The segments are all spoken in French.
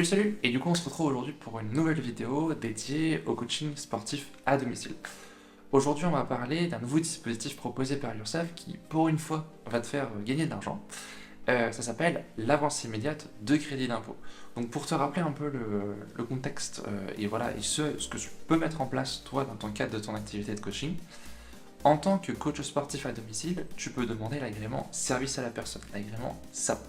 Salut, et du coup on se retrouve aujourd'hui pour une nouvelle vidéo dédiée au coaching sportif à domicile. Aujourd'hui on va parler d'un nouveau dispositif proposé par l'URSSAF qui pour une fois va te faire gagner de l'argent. Ça s'appelle l'avance immédiate de crédit d'impôt. Donc pour te rappeler un peu le contexte et voilà et ce que tu peux mettre en place toi dans ton cadre de ton activité de coaching, en tant que coach sportif à domicile, tu peux demander l'agrément service à la personne, l'agrément SAP.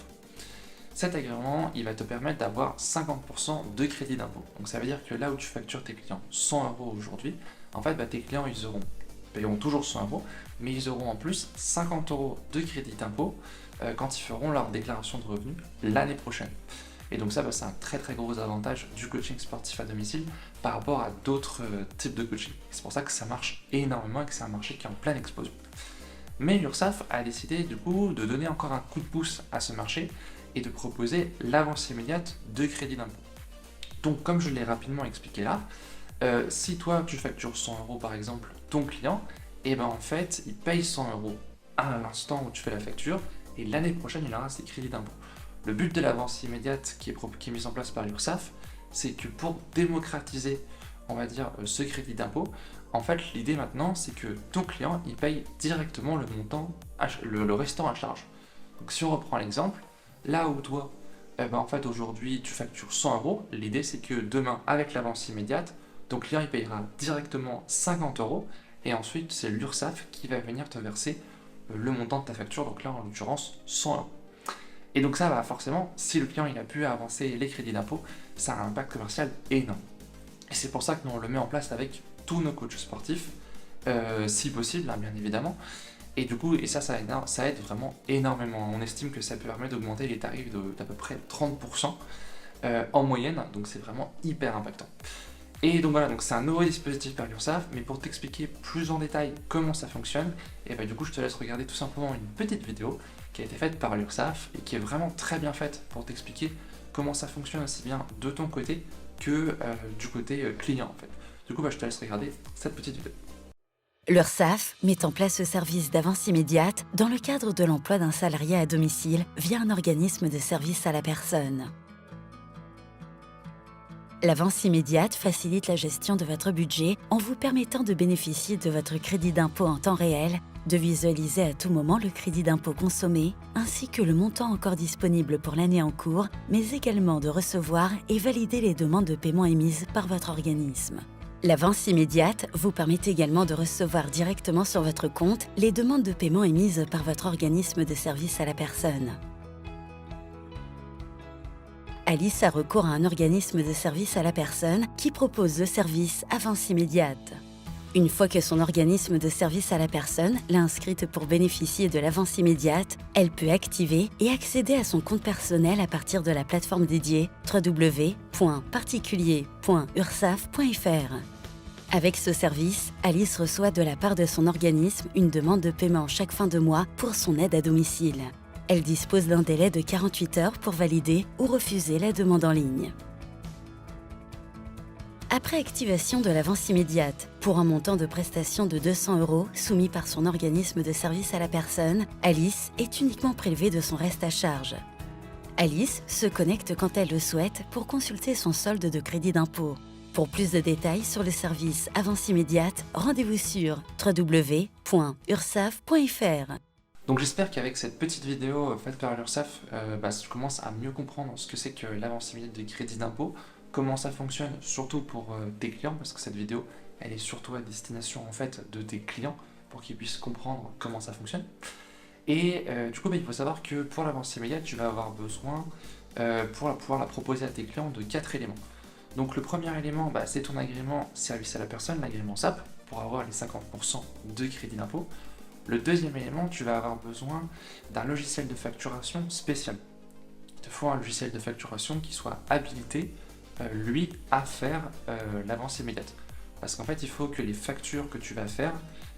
Cet agrément, il va te permettre d'avoir 50% de crédit d'impôt. Donc ça veut dire que là où tu factures tes clients 100 euros aujourd'hui, en fait, tes clients, ils paieront toujours 100 euros, mais ils auront en plus 50 euros de crédit d'impôt quand ils feront leur déclaration de revenus l'année prochaine. Et donc ça, c'est un très très gros avantage du coaching sportif à domicile par rapport à d'autres types de coaching. C'est pour ça que ça marche énormément et que c'est un marché qui est en pleine explosion. Mais l'URSSAF a décidé du coup de donner encore un coup de pouce à ce marché et de proposer l'avance immédiate de crédit d'impôt. Donc comme je l'ai rapidement expliqué là, si toi tu factures 100 euros par exemple ton client, et en fait il paye 100 euros à l'instant où tu fais la facture et l'année prochaine il aura ses crédits d'impôt. Le but de l'avance immédiate qui est mise en place par l'URSSAF, c'est que pour démocratiser on va dire ce crédit d'impôt, en fait l'idée maintenant c'est que ton client il paye directement le montant, le restant à charge. Donc si on reprend l'exemple, là où toi, en fait aujourd'hui tu factures 100 euros, l'idée c'est que demain avec l'avance immédiate, ton client il payera directement 50 euros et ensuite c'est l'URSSAF qui va venir te verser le montant de ta facture, donc là en l'occurrence 100 euros. Et donc ça va forcément, si le client il a pu avancer les crédits d'impôt, ça a un impact commercial énorme. Et c'est pour ça que nous on le met en place avec tous nos coachs sportifs, si possible, bien évidemment. Et du coup, ça aide vraiment énormément. On estime que ça permet d'augmenter les tarifs d'à peu près 30% en moyenne, donc c'est vraiment hyper impactant. Et donc voilà, donc c'est un nouveau dispositif par l'URSSAF, mais pour t'expliquer plus en détail comment ça fonctionne, et du coup je te laisse regarder tout simplement une petite vidéo qui a été faite par l'URSSAF et qui est vraiment très bien faite pour t'expliquer comment ça fonctionne aussi bien de ton côté que du côté client en fait. Du coup je te laisse regarder cette petite vidéo. L'URSSAF met en place ce service d'avance immédiate dans le cadre de l'emploi d'un salarié à domicile via un organisme de service à la personne. L'avance immédiate facilite la gestion de votre budget en vous permettant de bénéficier de votre crédit d'impôt en temps réel, de visualiser à tout moment le crédit d'impôt consommé, ainsi que le montant encore disponible pour l'année en cours, mais également de recevoir et valider les demandes de paiement émises par votre organisme. L'avance immédiate vous permet également de recevoir directement sur votre compte les demandes de paiement émises par votre organisme de service à la personne. Alice a recours à un organisme de service à la personne qui propose le service avance immédiate. Une fois que son organisme de service à la personne l'a inscrite pour bénéficier de l'avance immédiate, elle peut activer et accéder à son compte personnel à partir de la plateforme dédiée www.particulier.ursaf.fr. Avec ce service, Alice reçoit de la part de son organisme une demande de paiement chaque fin de mois pour son aide à domicile. Elle dispose d'un délai de 48 heures pour valider ou refuser la demande en ligne. Après activation de l'avance immédiate, pour un montant de prestation de 200 euros soumis par son organisme de service à la personne, Alice est uniquement prélevée de son reste à charge. Alice se connecte quand elle le souhaite pour consulter son solde de crédit d'impôt. Pour plus de détails sur le service avance immédiate, rendez-vous sur www.ursaf.fr. Donc j'espère qu'avec cette petite vidéo faite par l'URSSAF, tu commences à mieux comprendre ce que c'est que l'avance immédiate de crédit d'impôt, comment ça fonctionne surtout pour tes clients, parce que cette vidéo elle est surtout à destination en fait de tes clients pour qu'ils puissent comprendre comment ça fonctionne. Et du coup il faut savoir que pour l'avance immédiate tu vas avoir besoin pour pouvoir la proposer à tes clients de 4 éléments. Donc le premier élément c'est ton agrément service à la personne, l'agrément SAP, pour avoir les 50% de crédit d'impôt. Le deuxième élément, tu vas avoir besoin d'un logiciel de facturation spécial. Il te faut un logiciel de facturation qui soit habilité, lui, à faire l'avance immédiate. Parce qu'en fait, il faut que les factures que tu vas faire,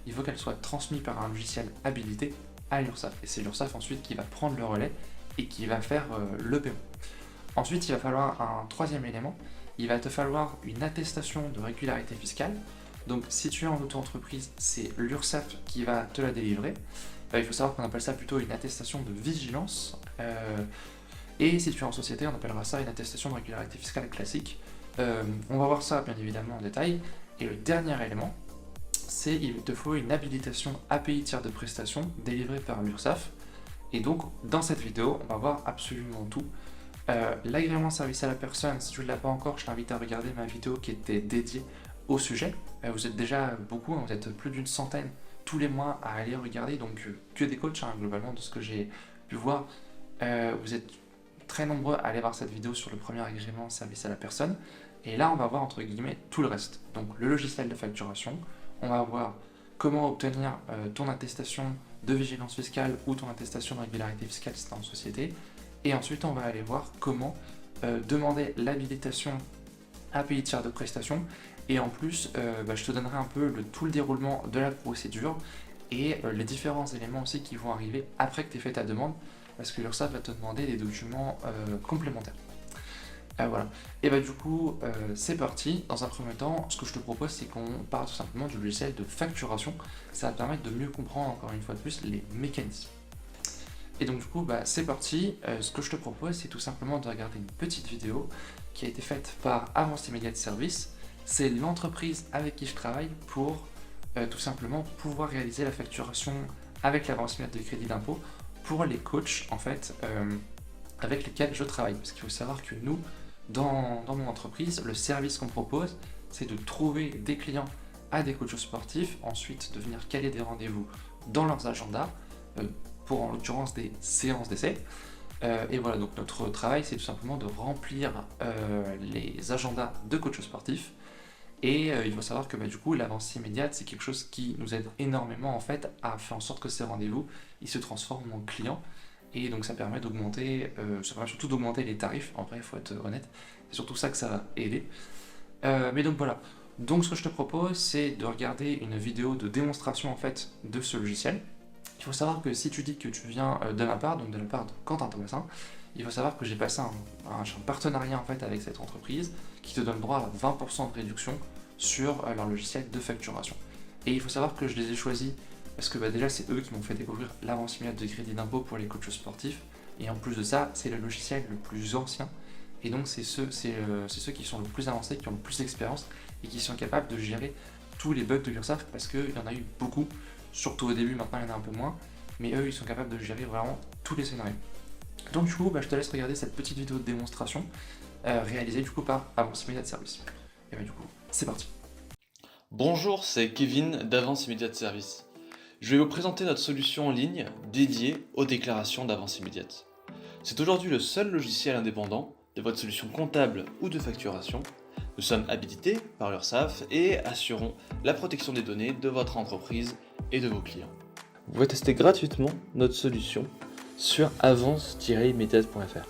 il faut qu'elles soient transmises par un logiciel habilité à l'URSSAF. Et c'est l'URSSAF ensuite qui va prendre le relais et qui va faire le paiement. Ensuite, il va falloir un troisième élément. Il va te falloir une attestation de régularité fiscale. Donc si tu es en auto-entreprise, c'est l'URSSAF qui va te la délivrer. Il faut savoir qu'on appelle ça plutôt une attestation de vigilance. Et si tu es en société, on appellera ça une attestation de régularité fiscale classique. On va voir ça bien évidemment en détail. Et le dernier élément, c'est il te faut une habilitation API tiers de prestation délivrée par l'URSSAF. Et donc, dans cette vidéo, on va voir absolument tout. L'agrément service à la personne, si tu ne l'as pas encore, je t'invite à regarder ma vidéo qui était dédiée au sujet. Vous êtes déjà beaucoup, vous êtes plus d'une centaine tous les mois à aller regarder, donc que des coachs, globalement, de ce que j'ai pu voir. Vous êtes très nombreux à aller voir cette vidéo sur le premier agrément service à la personne. Et là, on va voir, entre guillemets, tout le reste. Donc, le logiciel de facturation, on va voir comment obtenir ton attestation de vigilance fiscale ou ton attestation de régularité fiscale si tu es en société. Et ensuite, on va aller voir comment demander l'habilitation API tiers de prestation. Et en plus, je te donnerai un peu tout le déroulement de la procédure et les différents éléments aussi qui vont arriver après que tu aies fait ta demande, parce que l'URSSAF va te demander des documents complémentaires. Voilà. Et du coup, c'est parti. Dans un premier temps, ce que je te propose, c'est qu'on parle tout simplement du logiciel de facturation. Ça va te permettre de mieux comprendre, encore une fois de plus, les mécanismes. Et donc du coup, c'est parti. Ce que je te propose, c'est tout simplement de regarder une petite vidéo qui a été faite par Avance Immédiate Service. C'est l'entreprise avec qui je travaille pour tout simplement pouvoir réaliser la facturation avec l'avance immédiate de crédit d'impôt pour les coachs, en fait, avec lesquels je travaille. Parce qu'il faut savoir que nous, dans mon entreprise, le service qu'on propose, c'est de trouver des clients à des coachs sportifs, ensuite de venir caler des rendez-vous dans leurs agendas, pour en l'occurrence des séances d'essai. Et voilà, donc notre travail, c'est tout simplement de remplir les agendas de coachs sportifs. Et il faut savoir que du coup, l'avance immédiate, c'est quelque chose qui nous aide énormément en fait à faire en sorte que ces rendez-vous, ils se transforment en clients. Et donc ça permet d'augmenter, ça permet surtout d'augmenter les tarifs. En vrai, il faut être honnête, c'est surtout ça que ça va aider. Mais donc voilà. Donc ce que je te propose, c'est de regarder une vidéo de démonstration en fait de ce logiciel. Il faut savoir que si tu dis que tu viens de ma part, donc de la part de Quentin Thomasin, il faut savoir que j'ai passé un partenariat en fait avec cette entreprise qui te donne droit à 20% de réduction sur leur logiciel de facturation. Et il faut savoir que je les ai choisis parce que déjà c'est eux qui m'ont fait découvrir l'avance immédiate de crédit d'impôt pour les coachs sportifs. Et en plus de ça, c'est le logiciel le plus ancien. Et donc c'est ceux qui sont le plus avancés, qui ont le plus d'expérience et qui sont capables de gérer tous les bugs de l'URSSAF parce qu'il y en a eu beaucoup. Surtout au début, maintenant il y en a un peu moins, mais eux ils sont capables de gérer vraiment tous les scénarios. Donc du coup, je te laisse regarder cette petite vidéo de démonstration réalisée du coup par Avance Immédiate Service. Et du coup, c'est parti. Bonjour, c'est Kevin d'Avance Immédiate Service. Je vais vous présenter notre solution en ligne dédiée aux déclarations d'avance immédiate. C'est aujourd'hui le seul logiciel indépendant de votre solution comptable ou de facturation. Nous sommes habilités par l'URSSAF et assurons la protection des données de votre entreprise et de vos clients. Vous pouvez tester gratuitement notre solution sur avance-immédiate.fr.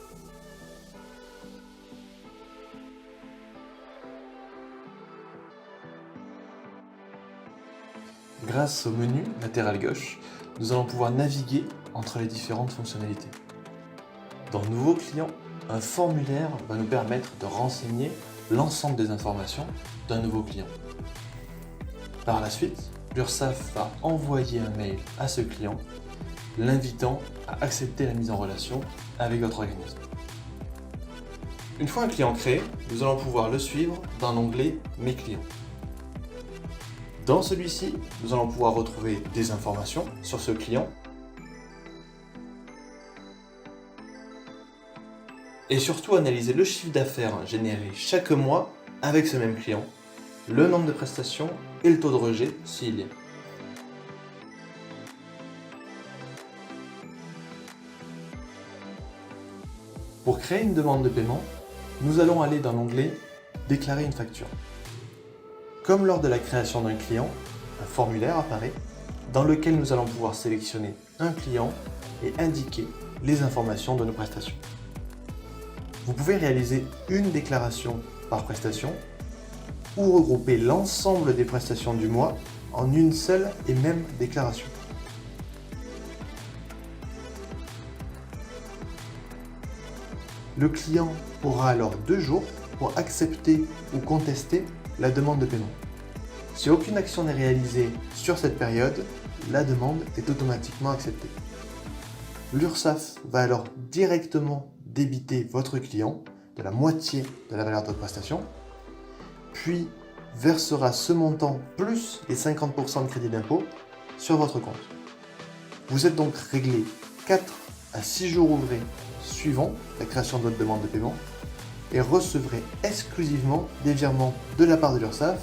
Grâce au menu latéral gauche, nous allons pouvoir naviguer entre les différentes fonctionnalités. Dans Nouveau client, un formulaire va nous permettre de renseigner l'ensemble des informations d'un nouveau client. Par la suite, l'URSSAF va envoyer un mail à ce client, l'invitant à accepter la mise en relation avec votre organisme. Une fois un client créé, nous allons pouvoir le suivre dans l'onglet « Mes clients ». Dans celui-ci, nous allons pouvoir retrouver des informations sur ce client et surtout analyser le chiffre d'affaires généré chaque mois avec ce même client, le nombre de prestations et le taux de rejet s'il y a. Pour créer une demande de paiement, nous allons aller dans l'onglet « Déclarer une facture ». Comme lors de la création d'un client, un formulaire apparaît dans lequel nous allons pouvoir sélectionner un client et indiquer les informations de nos prestations. Vous pouvez réaliser une déclaration par prestation ou regrouper l'ensemble des prestations du mois en une seule et même déclaration. Le client aura alors 2 jours pour accepter ou contester la demande de paiement. Si aucune action n'est réalisée sur cette période, la demande est automatiquement acceptée. L'URSSAF va alors directement débiter votre client de la moitié de la valeur de votre prestation, puis versera ce montant plus les 50% de crédit d'impôt sur votre compte. Vous êtes donc réglé 4 à 6 jours ouvrés suivant la création de votre demande de paiement et recevrez exclusivement des virements de la part de l'URSSAF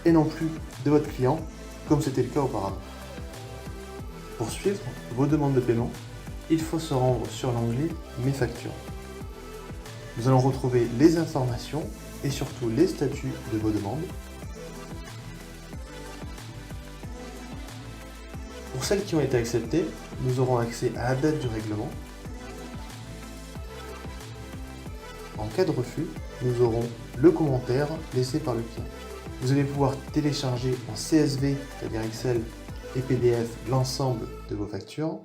et non plus de votre client comme c'était le cas auparavant. Pour suivre vos demandes de paiement, il faut se rendre sur l'onglet Mes factures. Nous allons retrouver les informations et surtout les statuts de vos demandes. Pour celles qui ont été acceptées, nous aurons accès à la date du règlement. En cas de refus, nous aurons le commentaire laissé par le client. Vous allez pouvoir télécharger en CSV, c'est-à-dire Excel et PDF, l'ensemble de vos factures.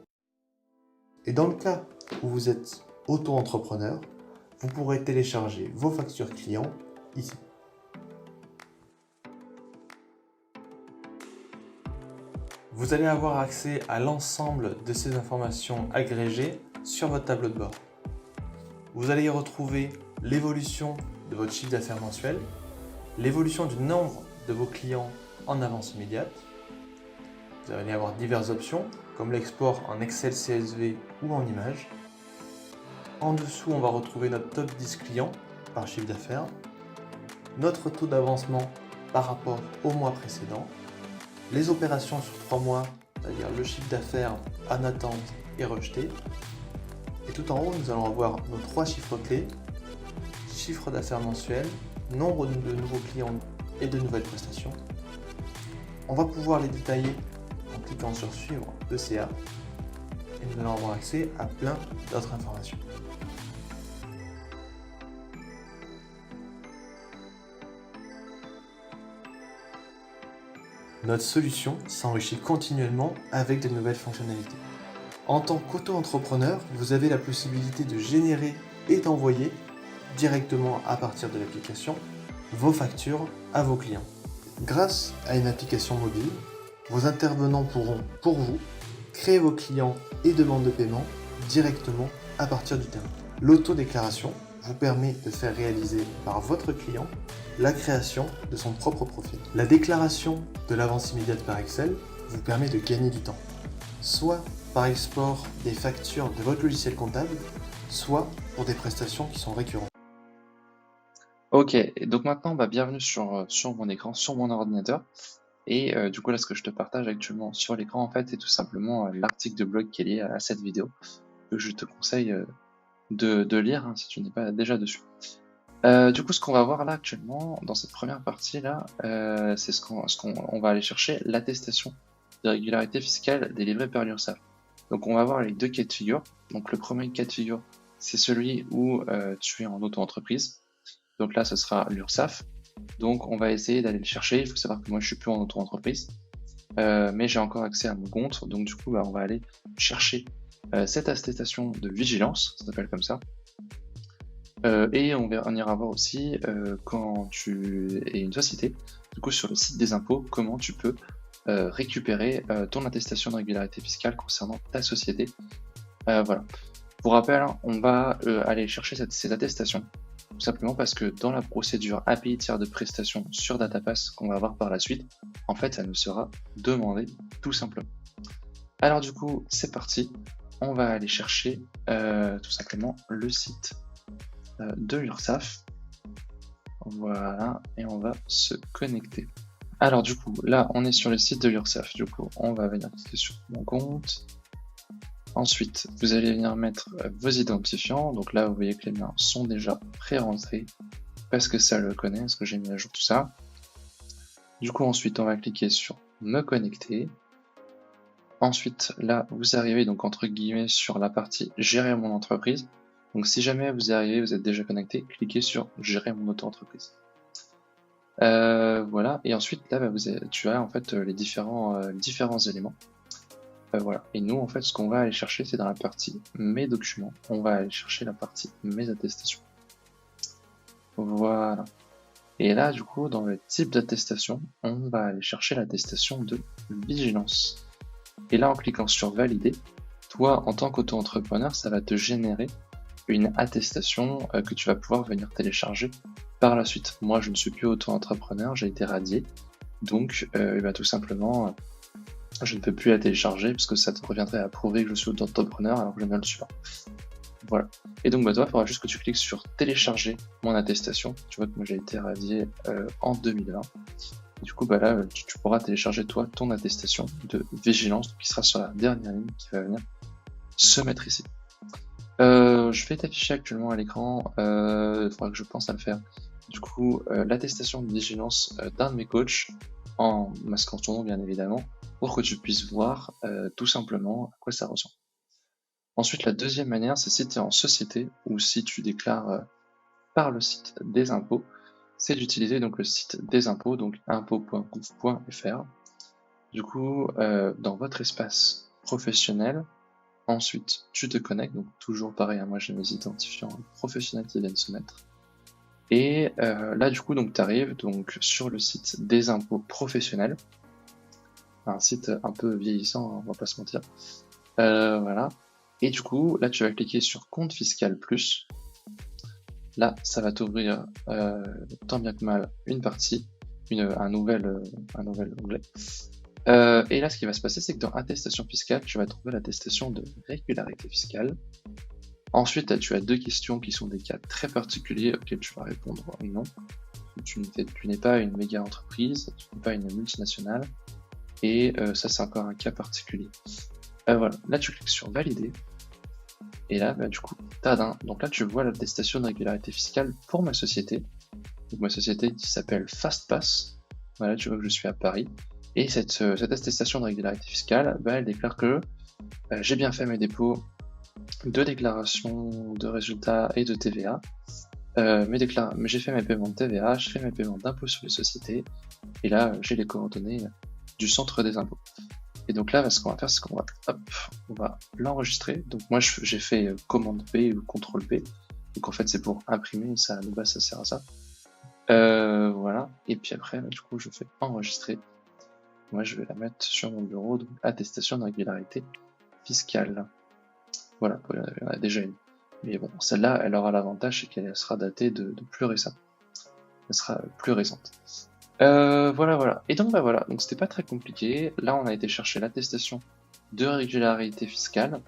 Et dans le cas où vous êtes auto-entrepreneur, vous pourrez télécharger vos factures clients ici. Vous allez avoir accès à l'ensemble de ces informations agrégées sur votre tableau de bord. Vous allez y retrouver l'évolution de votre chiffre d'affaires mensuel, l'évolution du nombre de vos clients en avance immédiate. Vous allez avoir diverses options comme l'export en Excel CSV ou en images. En dessous, on va retrouver notre top 10 clients par chiffre d'affaires, notre taux d'avancement par rapport au mois précédent, les opérations sur 3 mois, c'est-à-dire le chiffre d'affaires en attente et rejeté. Et tout en haut, nous allons avoir nos 3 chiffres clés, chiffre d'affaires mensuel, nombre de nouveaux clients et de nouvelles prestations. On va pouvoir les détailler en cliquant sur Suivre ECA et nous allons avoir accès à plein d'autres informations. Notre solution s'enrichit continuellement avec de nouvelles fonctionnalités. En tant qu'auto-entrepreneur, vous avez la possibilité de générer et d'envoyer directement à partir de l'application vos factures à vos clients. Grâce à une application mobile, vos intervenants pourront, pour vous, créer vos clients et demandes de paiement directement à partir du terrain. L'autodéclaration vous permet de faire réaliser par votre client la création de son propre profil. La déclaration de l'avance immédiate par Excel vous permet de gagner du temps, soit par export des factures de votre logiciel comptable, soit pour des prestations qui sont récurrentes. Ok, et donc maintenant, bienvenue sur mon écran, sur mon ordinateur. Et du coup, là, ce que je te partage actuellement sur l'écran, en fait, c'est tout simplement l'article de blog qui est lié à cette vidéo, que je te conseille de lire si tu n'es pas déjà dessus. Du coup, ce qu'on va voir là actuellement, dans cette première partie là, c'est on va aller chercher l'attestation de régularité fiscale délivrée par l'URSSAF. Donc on va voir les deux cas de figure. Donc le premier cas de figure, c'est celui où tu es en auto-entreprise. Donc là, ce sera l'URSSAF. Donc on va essayer d'aller le chercher. Il faut savoir que moi, je suis plus en auto-entreprise, mais j'ai encore accès à mon compte. Donc du coup, on va aller chercher cette attestation de vigilance, ça s'appelle comme ça. Et on ira voir aussi quand tu es une société, du coup sur le site des impôts, comment tu peux récupérer ton attestation de régularité fiscale concernant ta société. Voilà. Pour rappel, on va aller chercher ces attestations, tout simplement parce que dans la procédure API tiers de prestation sur DataPass qu'on va voir par la suite, en fait ça nous sera demandé tout simplement. Alors du coup, c'est parti, on va aller chercher tout simplement le site de l'URSSAF. Voilà, et on va se connecter. Alors du coup, là on est sur le site de l'URSSAF. Du coup, on va venir cliquer sur mon compte. Ensuite, vous allez venir mettre vos identifiants. Donc là, vous voyez que les miens sont déjà pré-rentrés parce que ça le connaît, parce que j'ai mis à jour tout ça. Du coup, ensuite, on va cliquer sur me connecter. Ensuite, là, vous arrivez donc entre guillemets sur la partie gérer mon entreprise. Donc si jamais vous y arrivez, vous êtes déjà connecté, cliquez sur gérer mon auto-entreprise. Voilà, et ensuite là tu as en fait les différents éléments. Voilà, et nous en fait ce qu'on va aller chercher, c'est dans la partie mes documents, on va aller chercher la partie mes attestations. Voilà. Et là du coup dans le type d'attestation, on va aller chercher l'attestation de vigilance. Et là en cliquant sur valider, toi en tant qu'auto-entrepreneur, ça va te générer une attestation que tu vas pouvoir venir télécharger par la suite. Moi, je ne suis plus auto-entrepreneur, j'ai été radié, donc tout simplement, je ne peux plus la télécharger parce que ça te reviendrait à prouver que je suis auto-entrepreneur alors que je ne le suis pas. Voilà. Et donc toi, il faudra juste que tu cliques sur télécharger mon attestation. Tu vois que moi j'ai été radié en 2020. Du coup, là, tu pourras télécharger toi ton attestation de vigilance qui sera sur la dernière ligne qui va venir se mettre ici. Je vais t'afficher actuellement à l'écran, il faudra que je pense à le faire. Du coup, l'attestation de vigilance d'un de mes coachs, en masquant ton nom bien évidemment, pour que tu puisses voir tout simplement à quoi ça ressemble. Ensuite, la deuxième manière, c'est si tu es en société ou si tu déclares par le site des impôts, c'est d'utiliser donc le site des impôts, donc impôts.gouv.fr. Du coup, dans votre espace professionnel, ensuite tu te connectes, donc toujours pareil, moi j'ai mes identifiants professionnels qui viennent se mettre. Et là du coup, donc tu arrives donc sur le site des impôts professionnels, un site un peu vieillissant, on va pas se mentir. Voilà. Et du coup, là tu vas cliquer sur compte fiscal plus. Là, ça va t'ouvrir tant bien que mal une partie, un nouvel onglet. Et là, ce qui va se passer, c'est que dans attestation fiscale, tu vas trouver l'attestation de régularité fiscale. Ensuite, là, tu as deux questions qui sont des cas très particuliers auxquels tu vas répondre non. Tu n'es pas une méga entreprise, tu n'es pas une multinationale, et ça, c'est encore un cas particulier. Voilà, là, tu cliques sur valider. Et là, du coup, tadin. Donc là, tu vois l'attestation de régularité fiscale pour ma société. Donc ma société qui s'appelle FastPass. Voilà, tu vois que je suis à Paris. Et cette attestation de régularité fiscale, elle déclare que j'ai bien fait mes dépôts de déclaration de résultats et de TVA. Mais j'ai fait mes paiements de TVA, j'ai fait mes paiements d'impôts sur les sociétés. Et là, j'ai les coordonnées du centre des impôts. Et donc là, ce qu'on va faire, c'est qu'on va l'enregistrer. Donc moi, j'ai fait commande P ou CTRL P. Donc en fait, c'est pour imprimer, ça, de base, ça sert à ça. Voilà. Et puis après, du coup, je fais enregistrer. Moi, je vais la mettre sur mon bureau, donc attestation de régularité fiscale. Voilà, il y en a déjà une. Mais bon, celle-là, elle aura l'avantage, c'est qu'elle sera datée de plus récent. Elle sera plus récente. Voilà. Et donc voilà, donc c'était pas très compliqué. Là, on a été chercher l'attestation de régularité fiscale.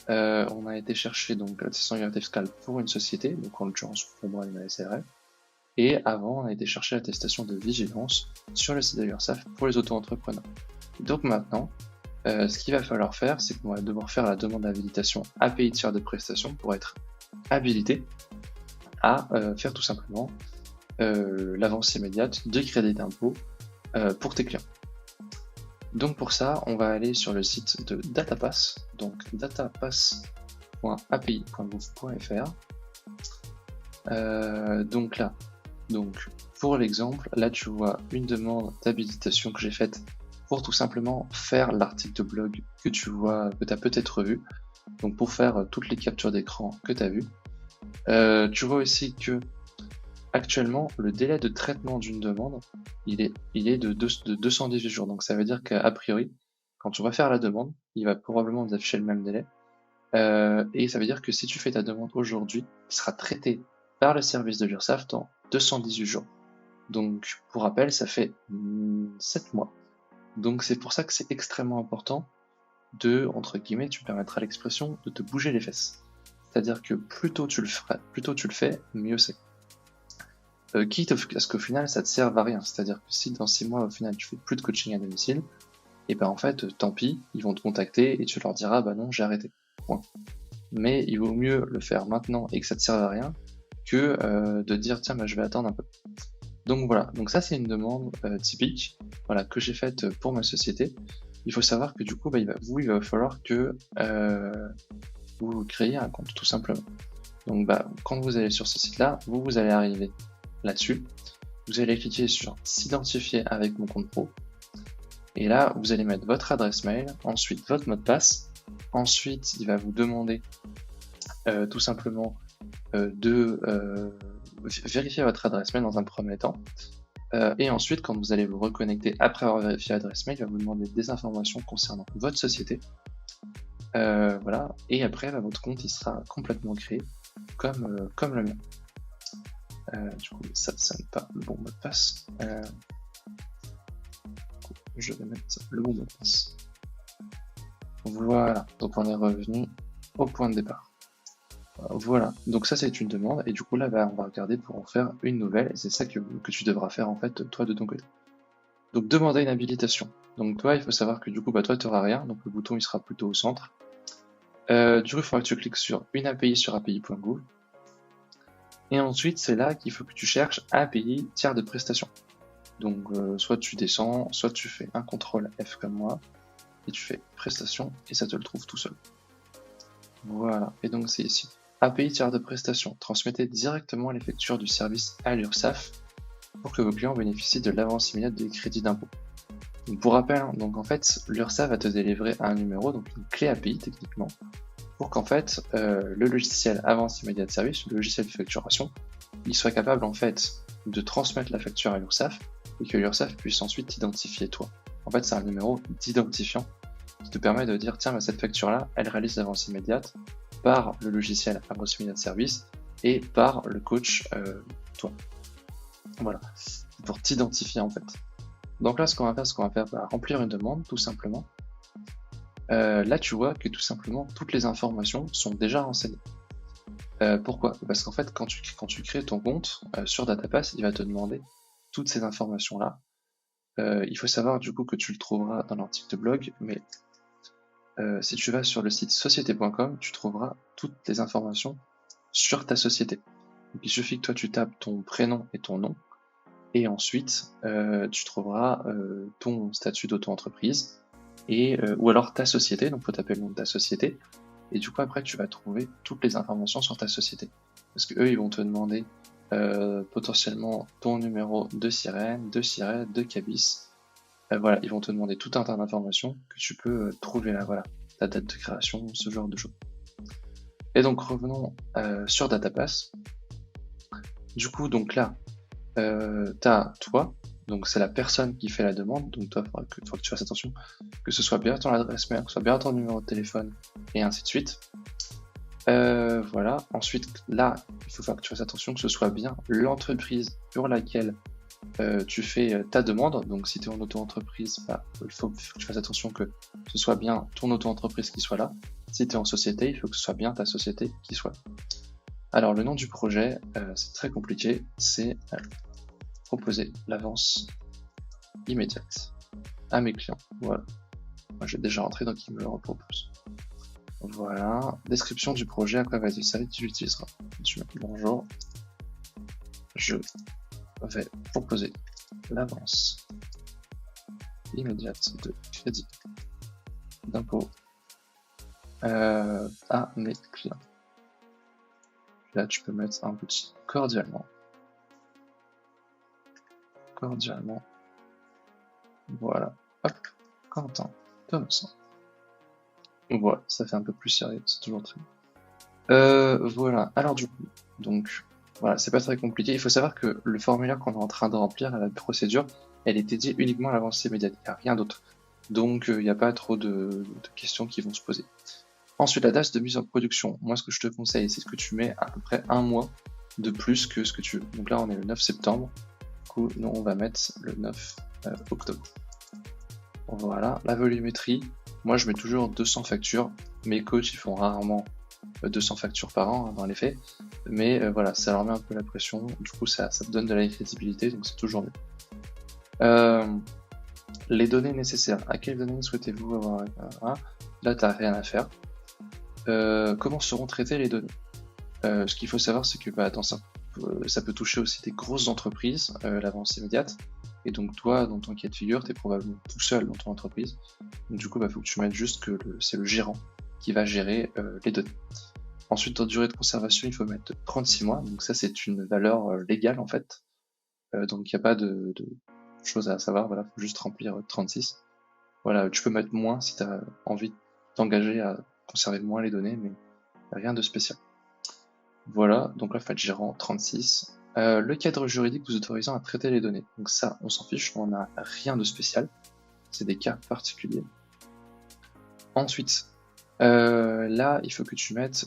On a été chercher donc l'attestation de régularité fiscale pour une société, donc en l'occurrence pour moi une SARL. Et avant, on a été chercher l'attestation de vigilance sur le site de l'URSSAF pour les auto-entrepreneurs. Donc maintenant, ce qu'il va falloir faire, c'est qu'on va devoir faire la demande d'habilitation API tiers de prestation pour être habilité à faire tout simplement l'avance immédiate de crédit d'impôt pour tes clients. Donc pour ça, on va aller sur le site de Datapass, donc datapass.api.gouv.fr. Donc pour l'exemple, là tu vois une demande d'habilitation que j'ai faite pour tout simplement faire l'article de blog que tu vois, que tu as peut-être vu, donc pour faire toutes les captures d'écran que tu as vues. Tu vois aussi que actuellement, le délai de traitement d'une demande, il est de 218 jours. Donc ça veut dire qu'a priori, quand tu vas faire la demande, il va probablement vous afficher le même délai. Et ça veut dire que si tu fais ta demande aujourd'hui, elle sera traitée par le service de l'URSSAF dans 218 jours. Donc pour rappel, ça fait 7 mois. Donc c'est pour ça que c'est extrêmement important de, entre guillemets, tu permettras l'expression, de te bouger les fesses. C'est-à-dire que plus tôt tu le fais, mieux c'est. Quitte à ce qu'au final ça te serve à rien, c'est-à-dire que si dans 6 mois au final tu fais plus de coaching à domicile, et ben en fait tant pis, ils vont te contacter et tu leur diras bah non j'ai arrêté. Point. Mais il vaut mieux le faire maintenant et que ça te serve à rien que de dire tiens bah je vais attendre un peu. Donc voilà, donc ça c'est une demande typique, voilà, que j'ai faite pour ma société. Il faut savoir que du coup il va falloir que vous créiez un compte tout simplement. Donc quand vous allez sur ce site-là, vous allez arriver là-dessus, vous allez cliquer sur s'identifier avec mon compte pro, et là vous allez mettre votre adresse mail, ensuite votre mot de passe, ensuite il va vous demander tout simplement de vérifier votre adresse mail dans un premier temps, et ensuite quand vous allez vous reconnecter après avoir vérifié l'adresse mail, il va vous demander des informations concernant votre société, Voilà, et après bah, votre compte il sera complètement créé comme le mien. Du coup ça n'est pas le bon mot de passe. Je vais mettre le bon mot de passe. Voilà, donc on est revenu au point de départ. Voilà, donc ça c'est une demande, et du coup là bah, on va regarder pour en faire une nouvelle, et c'est ça que tu devras faire en fait toi de ton côté. Donc demander une habilitation. Donc toi il faut savoir que du coup bah toi tu n'auras rien, donc le bouton il sera plutôt au centre. Du coup il faudra que tu cliques sur une API sur api.gouv. Et ensuite c'est là qu'il faut que tu cherches API tiers de prestation. Donc soit tu descends, soit tu fais un CTRL F comme moi, et tu fais prestation, et ça te le trouve tout seul. Voilà, et donc c'est ici. API tiers de prestation, transmettez directement les factures du service à l'URSSAF pour que vos clients bénéficient de l'avance immédiate des crédits d'impôt. Pour rappel, hein, donc en fait, l'URSSAF va te délivrer un numéro, donc une clé API techniquement, pour qu'en fait le logiciel avance immédiate de service, le logiciel de facturation, il soit capable en fait de transmettre la facture à l'URSSAF et que l'URSSAF puisse ensuite t'identifier toi. En fait, c'est un numéro d'identifiant qui te permet de dire tiens, bah, cette facture-là, elle réalise l'avance immédiate par le logiciel avance immédiate de service et par le coach toi. Voilà, pour t'identifier en fait. Donc là, ce qu'on va faire, bah, remplir une demande tout simplement. Là, tu vois que tout simplement toutes les informations sont déjà renseignées. Pourquoi? Parce qu'en fait, quand tu crées ton compte sur DataPass, il va te demander toutes ces informations-là. Il faut savoir du coup que tu le trouveras dans l'article de blog, mais si tu vas sur le site société.com, tu trouveras toutes les informations sur ta société. Donc, il suffit que toi tu tapes ton prénom et ton nom, et ensuite tu trouveras ton statut d'auto-entreprise, ou alors ta société, donc il faut taper le nom de ta société, et du coup après tu vas trouver toutes les informations sur ta société. Parce que eux ils vont te demander potentiellement ton numéro de sirène, de cabis. Voilà, ils vont te demander tout un tas d'informations que tu peux trouver là, voilà, ta date de création, ce genre de choses. Et donc revenons sur DataPass. Du coup, donc là, t'as toi, donc c'est la personne qui fait la demande, donc toi, il faudra que tu fasses attention, que ce soit bien ton adresse mail, que ce soit bien ton numéro de téléphone, et ainsi de suite. Voilà, ensuite là, il faut faire que tu fasses attention que ce soit bien l'entreprise pour laquelle tu fais ta demande. Donc si tu es en auto-entreprise, bah, il faut que tu fasses attention que ce soit bien ton auto-entreprise qui soit là. Si tu es en société, il faut que ce soit bien ta société qui soit là. Alors le nom du projet, c'est très compliqué, c'est proposer l'avance immédiate à mes clients. Voilà, moi j'ai déjà rentré donc il me le repropose. Voilà, description du projet, à quoi va être servi, tu l'utiliseras. Tu mets bonjour, je vais proposer l'avance immédiate de crédit d'impôt à mes clients. Là, tu peux mettre un petit cordialement. Voilà. Hop. Quentin Thomasin. Voilà, ça fait un peu plus sérieux, c'est toujours très bien. Voilà. Alors du coup, donc voilà, c'est pas très compliqué. Il faut savoir que le formulaire qu'on est en train de remplir, la procédure, elle est dédiée uniquement à l'avance immédiate. Il n'y a rien d'autre. Donc il n'y a pas trop de questions qui vont se poser. Ensuite, la date de mise en production. Moi, ce que je te conseille, c'est que tu mets à peu près un mois de plus que ce que tu veux. Donc là, on est le 9 septembre. Du coup, nous, on va mettre le 9 octobre. Voilà. La volumétrie. Moi, je mets toujours 200 factures. Mes coachs, ils font rarement 200 factures par an, hein, dans les faits. Mais voilà, ça leur met un peu la pression. Du coup, ça te donne de la crédibilité, donc c'est toujours mieux. Les données nécessaires. À quelles données souhaitez-vous avoir? Là, tu n'as rien à faire. Comment seront traitées les données? Ce qu'il faut savoir, c'est que dans ça peut toucher aussi des grosses entreprises, l'avance immédiate. Et donc toi, dans ton cas de figure, tu es probablement tout seul dans ton entreprise. Donc du coup, faut que tu mettes juste que c'est le gérant qui va gérer les données. Ensuite, en durée de conservation, il faut mettre 36 mois. Donc ça, c'est une valeur légale en fait. Donc il n'y a pas de choses à savoir. Voilà, faut juste remplir 36. Voilà, tu peux mettre moins si tu as envie de t'engager à conserver moins les données, mais rien de spécial. Voilà, donc là, fait gérant 36. Le cadre juridique vous autorisant à traiter les données. Donc ça, on s'en fiche, on n'a rien de spécial. C'est des cas particuliers. Ensuite, Là, il faut que tu mettes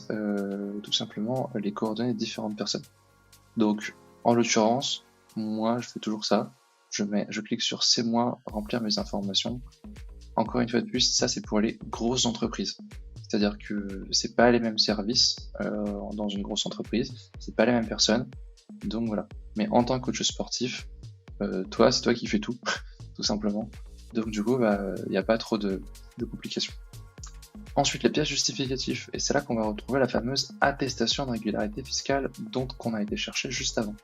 tout simplement les coordonnées de différentes personnes. Donc, en l'occurrence, moi, je fais toujours ça. Je clique sur c'est moi, remplir mes informations. Encore une fois de plus, ça c'est pour les grosses entreprises. C'est-à-dire que c'est pas les mêmes services dans une grosse entreprise, c'est pas les mêmes personnes. Donc voilà. Mais en tant que coach sportif, c'est toi qui fais tout, tout simplement. Donc du coup, il n'y a pas trop de complications. Ensuite, les pièces justificatives, et c'est là qu'on va retrouver la fameuse attestation de régularité fiscale dont on a été chercher juste avant.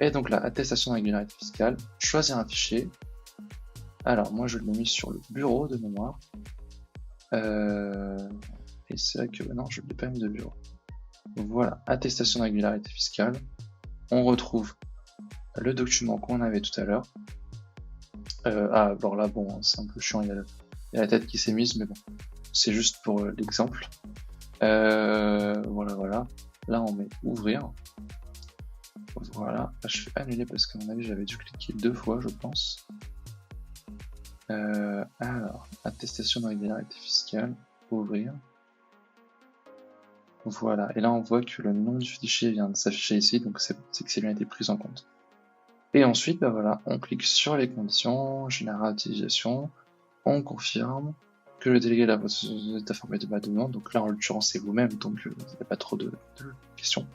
Et donc la attestation de régularité fiscale, choisir un fichier. Alors moi je l'ai mis sur le bureau de mémoire. Et c'est vrai que non, je ne l'ai pas mis de bureau. Voilà, attestation de régularité fiscale. On retrouve le document qu'on avait tout à l'heure. Alors là, bon, c'est un peu chiant, il y a la tête qui s'est mise, mais bon, c'est juste pour l'exemple. Voilà. Là, on met ouvrir. Voilà, là, je fais annuler parce qu'à mon avis, j'avais dû cliquer 2 fois, je pense. Alors, attestation de régularité fiscale, ouvrir. Voilà, et là on voit que le nom du fichier vient de s'afficher ici, donc c'est que c'est bien été pris en compte. Et ensuite, voilà, on clique sur les conditions, général d'utilisation, on confirme que le délégué est informé de ma demande, donc là en l'occurrence c'est vous-même, donc il n'y a pas trop de questions.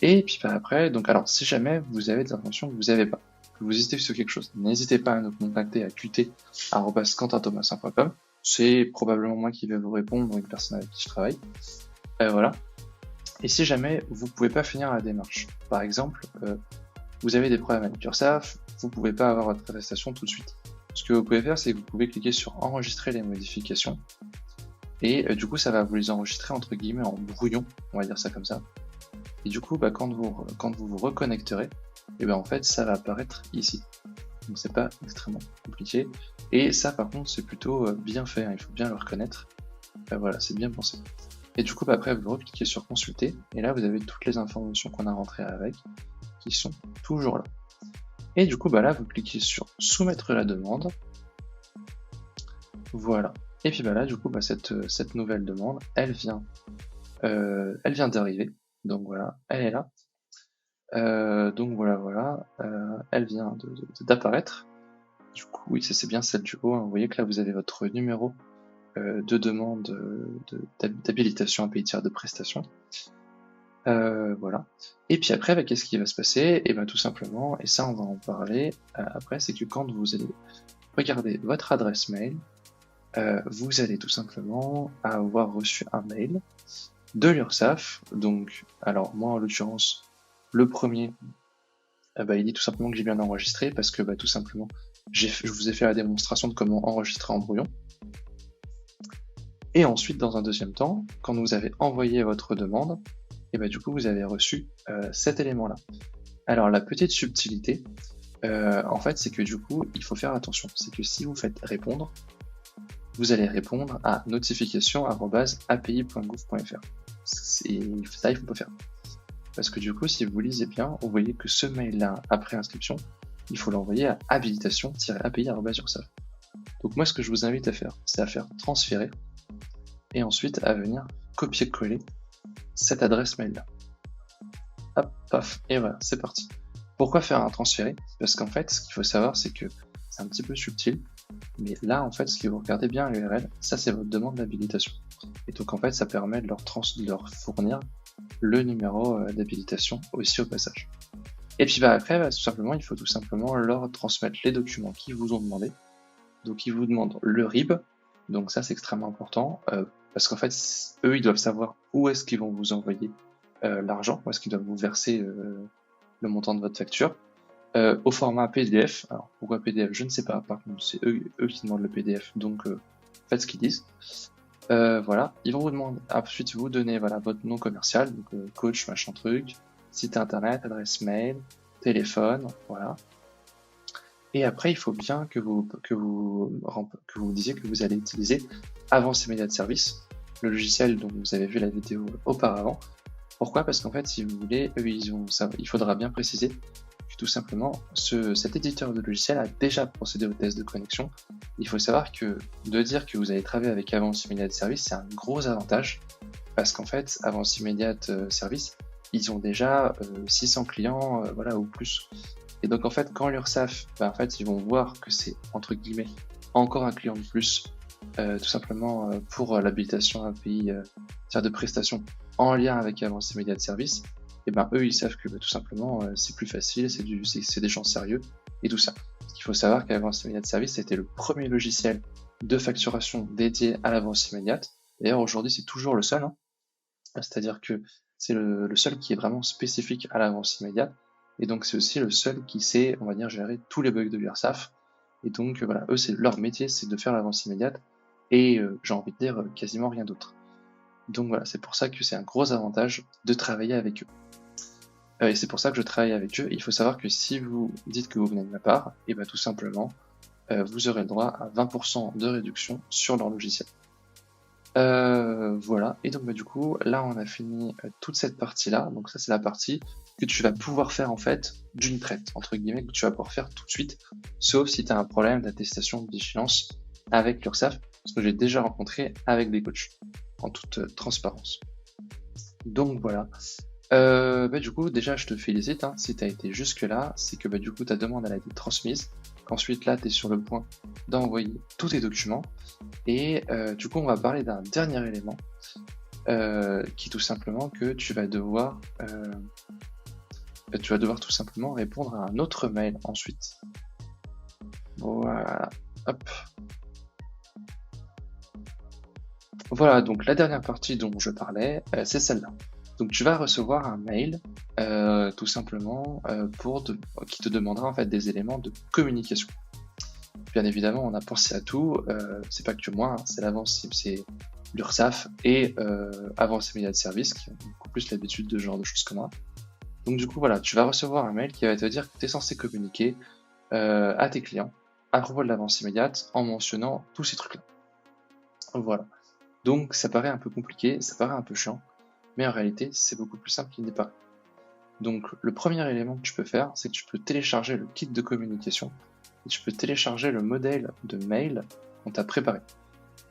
Et puis après, donc alors si jamais vous avez des informations que vous n'avez pas, que vous hésitez sur quelque chose, n'hésitez pas à nous contacter à qt@quentinthomasin.com. C'est probablement moi qui vais vous répondre, ou une personne avec qui je travaille. Voilà. Et si jamais vous pouvez pas finir la démarche, par exemple, vous avez des problèmes avec URSSAF, vous pouvez pas avoir votre attestation tout de suite. Ce que vous pouvez faire, c'est que vous pouvez cliquer sur enregistrer les modifications, et du coup ça va vous les enregistrer entre guillemets en brouillon, on va dire ça comme ça. Et du coup, quand vous vous reconnecterez, et en fait ça va apparaître ici. Donc c'est pas extrêmement compliqué. Et ça par contre c'est plutôt bien fait, hein, il faut bien le reconnaître. Voilà, c'est bien pensé. Et du coup, après, vous recliquez sur consulter, et là, vous avez toutes les informations qu'on a rentrées avec, qui sont toujours là. Et du coup, là, vous cliquez sur soumettre la demande. Voilà. Et puis là, du coup, cette nouvelle demande, elle vient d'arriver. Donc voilà, elle est là. Donc voilà, elle vient d'apparaître. Du coup, oui, c'est bien celle du haut, hein. Vous voyez que là, vous avez votre numéro de demande d'habilitation à payer tiers de prestation. Voilà. Et puis après, qu'est-ce qui va se passer? Et tout simplement, et ça on va en parler après, c'est que quand vous allez regarder votre adresse mail, vous allez tout simplement avoir reçu un mail de l'URSSAF. Donc, alors moi en l'occurrence, le premier, il dit tout simplement que j'ai bien enregistré parce que tout simplement, je vous ai fait la démonstration de comment enregistrer en brouillon. Et ensuite, dans un deuxième temps, quand vous avez envoyé votre demande, et du coup, vous avez reçu cet élément-là. Alors, la petite subtilité, en fait, c'est que du coup, il faut faire attention. C'est que si vous faites répondre, vous allez répondre à notification@api.gouv.fr. Ça, il faut pas faire. Parce que du coup, si vous lisez bien, vous voyez que ce mail-là, après inscription, il faut l'envoyer à habilitation-api.ursaf. Donc moi, ce que je vous invite à faire, c'est à faire transférer, et ensuite à venir copier-coller cette adresse mail là. Hop, paf, et voilà, c'est parti. Pourquoi faire un transféré? Parce qu'en fait, ce qu'il faut savoir, c'est que c'est un petit peu subtil, mais là, en fait, ce que vous regardez bien à l'URL, ça c'est votre demande d'habilitation. Et donc en fait, ça permet de leur fournir le numéro d'habilitation aussi au passage. Et puis après, tout simplement, il faut tout simplement leur transmettre les documents qu'ils vous ont demandé. Donc ils vous demandent le RIB, donc ça c'est extrêmement important, parce qu'en fait, eux, ils doivent savoir où est-ce qu'ils vont vous envoyer l'argent, où est-ce qu'ils doivent vous verser le montant de votre facture, au format PDF. Alors pourquoi PDF, je ne sais pas, par contre c'est eux qui demandent le PDF, donc faites ce qu'ils disent. Voilà, ils vont vous demander, ensuite vous donnez votre nom commercial, donc coach machin truc, site internet, adresse mail, téléphone, voilà. Et après, il faut bien que vous disiez que vous allez utiliser Avance Média de Service, le logiciel dont vous avez vu la vidéo auparavant. Pourquoi? Parce qu'en fait, si vous voulez, il faudra bien préciser que que tout simplement, cet éditeur de logiciel a déjà procédé au test de connexion. Il faut savoir que de dire que vous allez travailler avec Avance Immediate Service, c'est un gros avantage, parce qu'en fait, Avance Immediate Service, ils ont déjà 600 clients, voilà, ou plus. Et donc en fait, quand l'URSSAF, en fait, ils vont voir que c'est, entre guillemets, encore un client de plus, tout simplement pour l'habilitation API de prestations en lien avec Avance Immediate Service, et eux ils savent que tout simplement c'est plus facile, c'est des gens sérieux et tout ça. Il faut savoir qu'Avance Immediate Service c'était le premier logiciel de facturation dédié à l'avance immédiate. D'ailleurs aujourd'hui c'est toujours le seul, c'est-à-dire que c'est le seul qui est vraiment spécifique à l'avance immédiate, et donc c'est aussi le seul qui sait, on va dire, gérer tous les bugs de l'URSSAF. Et donc voilà, eux c'est leur métier, c'est de faire l'avance immédiate, et j'ai envie de dire quasiment rien d'autre. Donc voilà, c'est pour ça que c'est un gros avantage de travailler avec eux. Et c'est pour ça que je travaille avec eux. Il faut savoir que si vous dites que vous venez de ma part, et tout simplement, vous aurez le droit à 20% de réduction sur leur logiciel. Voilà, et donc du coup, là on a fini toute cette partie-là. Donc ça c'est la partie que tu vas pouvoir faire en fait d'une traite, entre guillemets, que tu vas pouvoir faire tout de suite, sauf si tu as un problème d'attestation de vigilance avec l'URSSAF, ce que j'ai déjà rencontré avec des coachs, en toute transparence. Donc voilà. Du coup, déjà, je te félicite, si tu as été jusque-là, c'est que du coup, ta demande elle a été transmise, qu'ensuite là, tu es sur le point d'envoyer tous tes documents, et du coup, on va parler d'un dernier élément, qui est tout simplement que tu vas devoir tout simplement répondre à un autre mail ensuite. Voilà, hop. Voilà, donc la dernière partie dont je parlais, c'est celle-là. Donc tu vas recevoir un mail, tout simplement, qui te demandera en fait des éléments de communication. Bien évidemment, on a pensé à tout, c'est pas que moi, c'est l'avance, c'est l'URSSAF et Avance Immediate Service qui ont beaucoup plus l'habitude de ce genre de choses que moi. Donc du coup, voilà, tu vas recevoir un mail qui va te dire que tu es censé communiquer à tes clients à propos de l'avance immédiate en mentionnant tous ces trucs-là. Voilà. Donc ça paraît un peu compliqué, ça paraît un peu chiant, mais en réalité c'est beaucoup plus simple qu'il n'est pas. Donc le premier élément que tu peux faire, c'est que tu peux télécharger le kit de communication et tu peux télécharger le modèle de mail qu'on t'a préparé.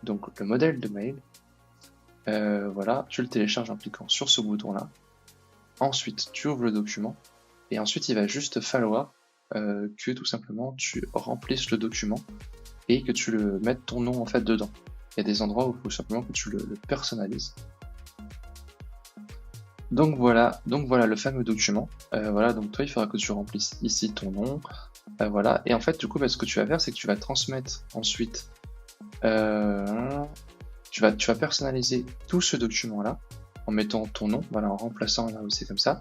Donc le modèle de mail, voilà, tu le télécharges en cliquant sur ce bouton-là. Ensuite tu ouvres le document et ensuite il va juste falloir que tout simplement tu remplisses le document et que tu le mettes ton nom en fait dedans. Il y a des endroits où il faut simplement que tu le personnalises. Donc voilà le fameux document. Voilà, donc toi il faudra que tu remplisses ici ton nom. Voilà, et en fait du coup ce que tu vas faire c'est que tu vas transmettre ensuite, tu vas personnaliser tout ce document là en mettant ton nom, voilà, en remplaçant là où c'est comme ça.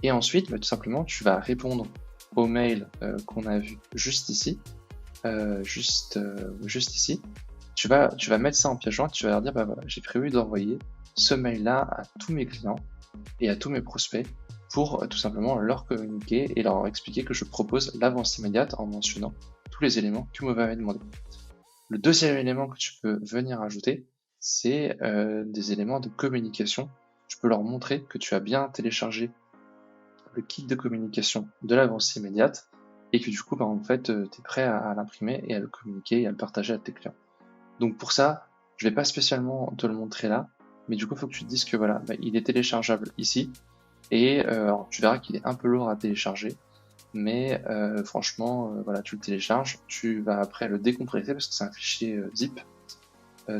Et ensuite tout simplement tu vas répondre au mail qu'on a vu juste ici, juste ici. Tu vas mettre ça en pièce jointe, tu vas leur dire voilà, j'ai prévu d'envoyer ce mail-là à tous mes clients et à tous mes prospects pour tout simplement leur communiquer et leur expliquer que je propose l'avance immédiate en mentionnant tous les éléments que vous m'avez demandé. Le deuxième élément que tu peux venir ajouter, c'est des éléments de communication. Tu peux leur montrer que tu as bien téléchargé le kit de communication de l'avance immédiate et que du coup en fait tu es prêt à l'imprimer et à le communiquer et à le partager à tes clients. Donc pour ça, je vais pas spécialement te le montrer là, mais du coup il faut que tu te dises que voilà, il est téléchargeable ici, et alors, tu verras qu'il est un peu lourd à télécharger, mais franchement, voilà, tu le télécharges, tu vas après le décompresser parce que c'est un fichier zip,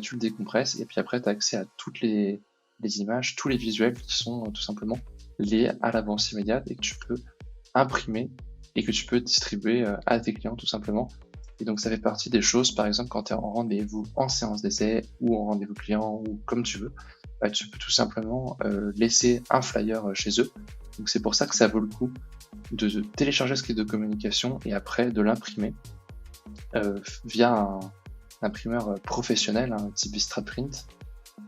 tu le décompresses et puis après tu as accès à toutes les images, tous les visuels qui sont tout simplement liés à l'avance immédiate et que tu peux imprimer et que tu peux distribuer à tes clients tout simplement. Et donc ça fait partie des choses, par exemple quand tu es en rendez-vous en séance d'essai ou en rendez-vous client ou comme tu veux, tu peux tout simplement laisser un flyer chez eux. Donc c'est pour ça que ça vaut le coup de télécharger ce kit de communication et après de l'imprimer via un imprimeur professionnel, un type Vistraprint,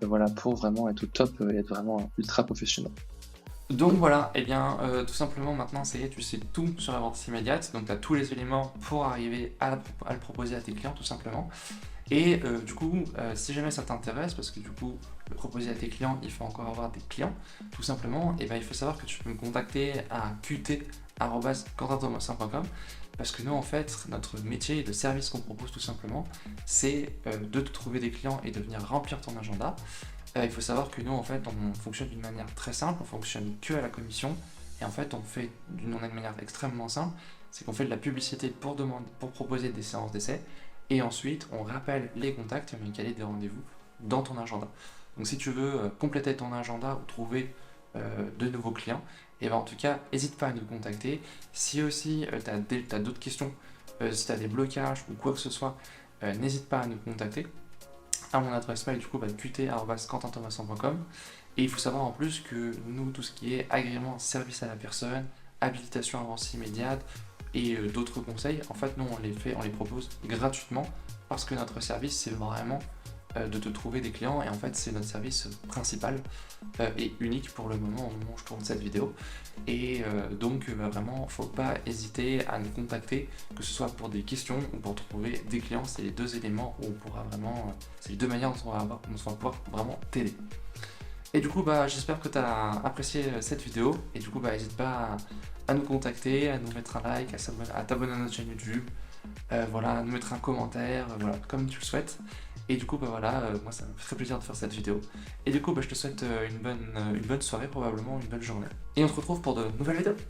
voilà, pour vraiment être au top et être vraiment ultra professionnel. Donc voilà, et bien tout simplement maintenant ça y est, tu sais tout sur la vente immédiate, donc tu as tous les éléments pour arriver à le proposer à tes clients tout simplement. Et du coup, si jamais ça t'intéresse, parce que du coup, le proposer à tes clients, il faut encore avoir des clients, tout simplement, et ben il faut savoir que tu peux me contacter à qt@quentin-thomasin.com, parce que nous, en fait, notre métier et le service qu'on propose tout simplement, c'est de te trouver des clients et de venir remplir ton agenda. Il faut savoir que nous, en fait, on fonctionne d'une manière très simple, on fonctionne que à la commission, et en fait, on a une manière extrêmement simple, c'est qu'on fait de la publicité pour proposer des séances d'essai, et ensuite, on rappelle les contacts et on vient caler des rendez-vous dans ton agenda. Donc si tu veux compléter ton agenda ou trouver de nouveaux clients, et ben en tout cas, n'hésite pas à nous contacter. Si aussi tu as d'autres questions, si tu as des blocages ou quoi que ce soit, n'hésite pas à nous contacter. À mon adresse mail, du coup, qt@quentin-thomasin.com. Et il faut savoir en plus que nous, tout ce qui est agrément, service à la personne, habilitation avancée immédiate et d'autres conseils, en fait, nous, on les propose gratuitement parce que notre service, c'est vraiment de te trouver des clients, et en fait c'est notre service principal et unique pour le moment au moment où je tourne cette vidéo, et donc vraiment faut pas hésiter à nous contacter, que ce soit pour des questions ou pour trouver des clients. C'est les deux éléments où on pourra vraiment, c'est les deux manières dont on va pouvoir vraiment t'aider. Et du coup j'espère que tu as apprécié cette vidéo, et du coup n'hésite pas à nous contacter, à nous mettre un like, à t'abonner à notre chaîne YouTube, voilà, à nous mettre un commentaire, voilà, comme tu le souhaites. Et du coup moi ça me fait très plaisir de faire cette vidéo. Et du coup je te souhaite une bonne soirée, probablement une bonne journée. Et on se retrouve pour de nouvelles vidéos.